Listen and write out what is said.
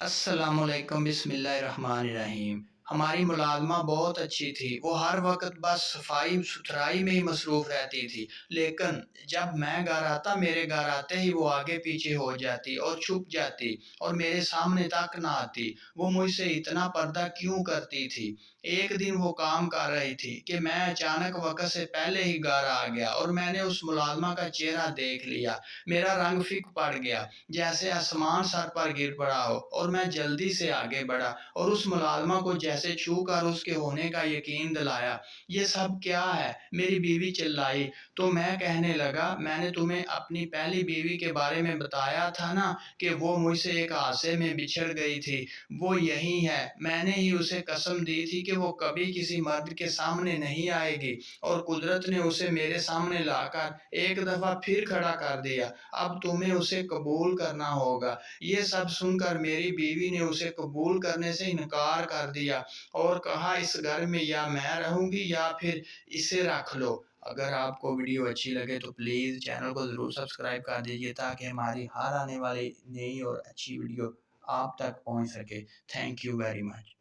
السلام علیکم، بسم اللہ الرحمن الرحیم۔ ہماری ملازمہ بہت اچھی تھی، وہ ہر وقت بس صفائی ستھرائی میں ہی مصروف رہتی تھی، لیکن جب میں گھر آتا میرے گھر آتے ہی وہ آگے پیچھے ہو جاتی اور چھپ جاتی اور میرے سامنے تک نہ آتی۔ وہ مجھ سے اتنا پردہ کیوں کرتی تھی؟ ایک دن وہ کام کر رہی تھی کہ میں اچانک وقت سے پہلے ہی گھر آ گیا اور میں نے اس ملازمہ کا چہرہ دیکھ لیا۔ میرا رنگ پھک پڑ گیا، جیسے آسمان سر پر گر پڑا ہو، اور میں جلدی سے آگے بڑھا اور اس ملازمہ کو جیسے چھو کر اس کے ہونے کا یقین دلایا۔ یہ سب کیا ہے؟ میری بیوی چلائی تو میں کہنے لگا، میں نے تمہیں اپنی پہلی بیوی کے بارے میں بتایا تھا نا کہ وہ مجھ سے ایک حادثے میں بچھڑ گئی تھی، وہ یہی ہے۔ میں نے ہی اسے قسم دی تھی کہ وہ کبھی کسی مرد کے سامنے نہیں آئے گی، اور قدرت نے اسے میرے سامنے لا کر ایک دفعہ پھر کھڑا کر دیا۔ اب تمہیں اسے قبول کرنا ہوگا۔ یہ سب سن کر میری بیوی نے اسے قبول کرنے سے انکار کر دیا اور کہا، اس گھر میں یا میں رہوں گی یا پھر اسے رکھ لو۔ اگر آپ کو ویڈیو اچھی لگے تو پلیز چینل کو ضرور سبسکرائب کر دیجیے تاکہ ہماری ہر آنے والی نئی اور اچھی ویڈیو آپ تک پہنچ سکے۔ Thank you very much.